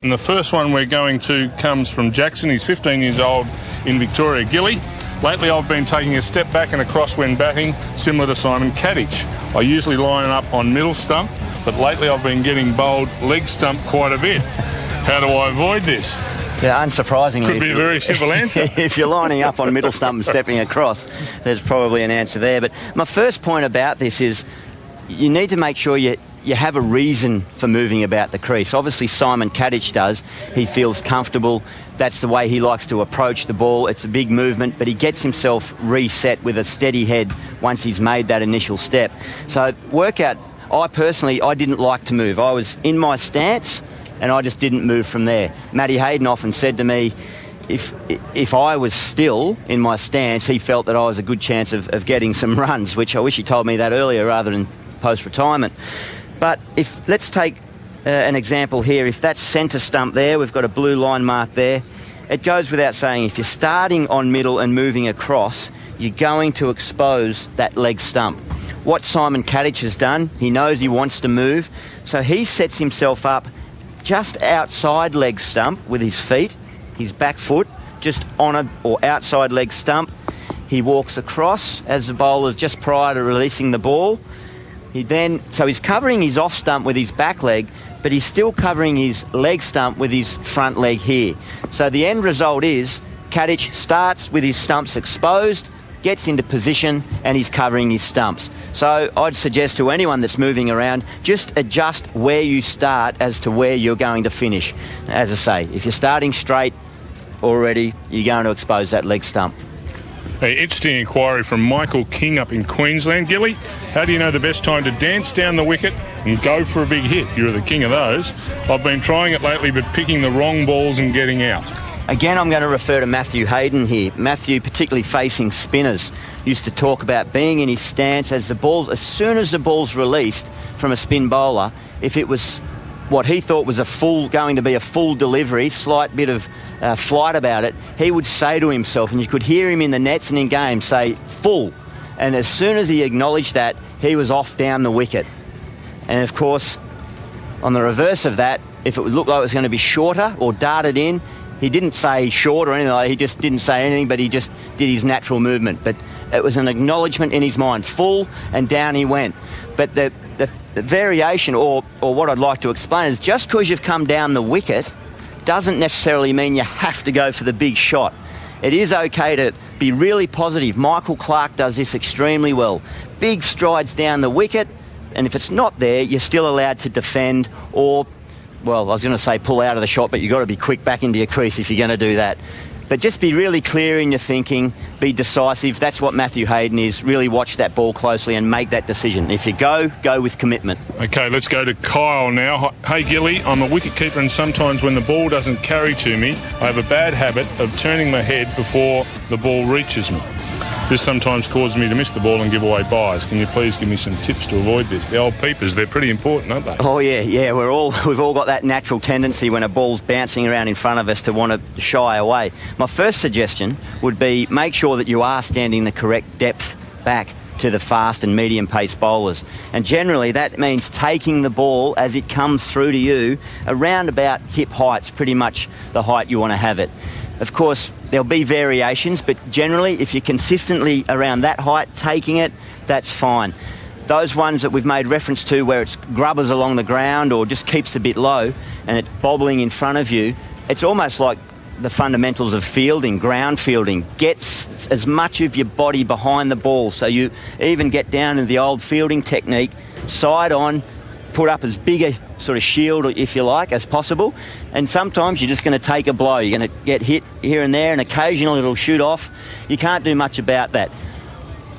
And the first one we're going to comes from Jackson. He's 15 years old in Victoria. Gilly, lately I've been taking a step back and across when batting, similar to Simon Kadich. I usually line up on middle stump, but lately I've been getting bowled leg stump quite a bit. How do I avoid this? Yeah, unsurprisingly. Could be a very simple answer. If you're lining up on middle stump and stepping across, there's probably an answer there. But my first point about this is you need to make sure you have a reason for moving about the crease. Obviously, Simon Kadich does. He feels comfortable. That's the way he likes to approach the ball. It's a big movement, but he gets himself reset with a steady head once he's made that initial step. So workout, I didn't like to move. I was in my stance, and I just didn't move from there. Matty Hayden often said to me, if I was still in my stance, he felt that I was a good chance of getting some runs, which I wish he told me that earlier rather than post-retirement. But let's take an example here. If that's centre stump there, we've got a blue line mark there. It goes without saying, if you're starting on middle and moving across, you're going to expose that leg stump. What Simon Kadich has done, he knows he wants to move, so he sets himself up just outside leg stump with his feet, his back foot, just on or outside leg stump. He walks across as the bowler's just prior to releasing the ball. So he's covering his off stump with his back leg, but he's still covering his leg stump with his front leg here. So the end result is Kadich starts with his stumps exposed, gets into position, and he's covering his stumps. So I'd suggest to anyone that's moving around, just adjust where you start as to where you're going to finish. As I say, if you're starting straight already, you're going to expose that leg stump. An interesting inquiry from Michael King up in Queensland. Gilly, how do you know the best time to dance down the wicket and go for a big hit? You're the king of those. I've been trying it lately, but picking the wrong balls and getting out. Again, I'm going to refer to Matthew Hayden here. Matthew, particularly facing spinners, used to talk about being in his stance as soon as the ball's released from a spin bowler, if it was what he thought was going to be a full delivery, slight bit of flight about it, he would say to himself, and you could hear him in the nets and in games say, full. And as soon as he acknowledged that, he was off down the wicket. And of course, on the reverse of that, if it looked like it was going to be shorter or darted in, he didn't say short or anything like that. He just didn't say anything, but he just did his natural movement. But it was an acknowledgement in his mind, full, and down he went. But the variation, or what I'd like to explain, is just because you've come down the wicket doesn't necessarily mean you have to go for the big shot. It is okay to be really positive. Michael Clarke does this extremely well. Big strides down the wicket, and if it's not there, you're still allowed to defend or, well, I was going to say pull out of the shot, but you've got to be quick back into your crease if you're going to do that. But just be really clear in your thinking, be decisive. That's what Matthew Hayden is. Really watch that ball closely and make that decision. If you go with commitment. Okay, let's go to Kyle now. Hey, Gilly, I'm a wicketkeeper, and sometimes when the ball doesn't carry to me, I have a bad habit of turning my head before the ball reaches me. This sometimes causes me to miss the ball and give away buys. Can you please give me some tips to avoid this? The old peepers, they're pretty important, aren't they? Oh, yeah. We've all got that natural tendency when a ball's bouncing around in front of us to want to shy away. My first suggestion would be make sure that you are standing the correct depth back to the fast and medium pace bowlers. And generally that means taking the ball as it comes through to you around about hip heights, pretty much the height you want to have it. Of course, there'll be variations, but generally, if you're consistently around that height, taking it, that's fine. Those ones that we've made reference to where it's grubbers along the ground or just keeps a bit low and it's bobbling in front of you, it's almost like the fundamentals of fielding, ground fielding. Get as much of your body behind the ball, so you even get down to the old fielding technique, side on, put up as big a sort of shield, if you like, as possible. And sometimes you're just going to take a blow. You're going to get hit here and there, and occasionally it'll shoot off. You can't do much about that.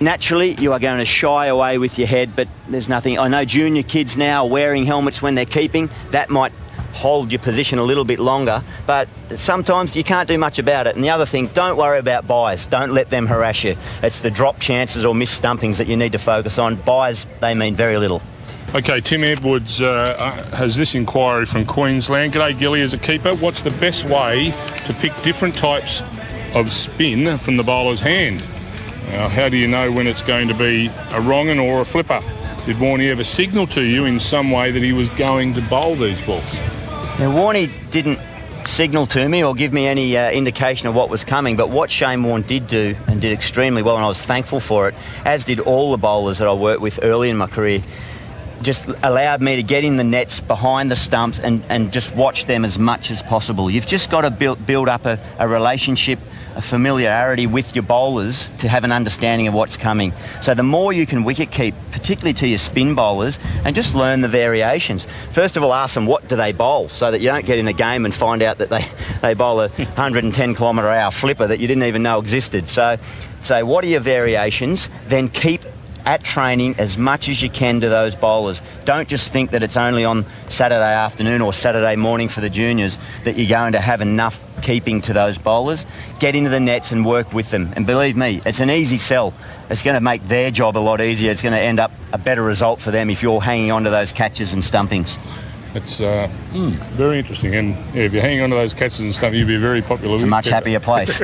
Naturally, you are going to shy away with your head, but there's nothing. I know junior kids now are wearing helmets when they're keeping. That might hold your position a little bit longer, but sometimes you can't do much about it. And the other thing, don't worry about buys. Don't let them harass you. It's the drop chances or missed stumpings that you need to focus on. Buys, they mean very little. Okay, Tim Edwards has this inquiry from Queensland. G'day, Gilly, as a keeper, what's the best way to pick different types of spin from the bowler's hand? How do you know when it's going to be a wrong-un or a flipper? Did Warnie ever signal to you in some way that he was going to bowl these balls? Now, Warnie didn't signal to me or give me any indication of what was coming, but what Shane Warne did do, and did extremely well, and I was thankful for it, as did all the bowlers that I worked with early in my career, just allowed me to get in the nets behind the stumps and just watch them as much as possible. You've just got to build up a relationship, a familiarity with your bowlers to have an understanding of what's coming. So the more you can wicket keep, particularly to your spin bowlers, and just learn the variations. First of all, ask them what do they bowl, so that you don't get in a game and find out that they bowl a 110 km/h flipper that you didn't even know existed. So what are your variations? Then keep at training as much as you can to those bowlers. Don't just think that it's only on Saturday afternoon or Saturday morning for the juniors that you're going to have enough keeping to those bowlers. Get into the nets and work with them. And believe me, it's an easy sell. It's going to make their job a lot easier. It's going to end up a better result for them if you're hanging on to those catches and stumpings. It's very interesting. And if you're hanging on to those catches and stuff, you'll be a very popular. It's a much happier place.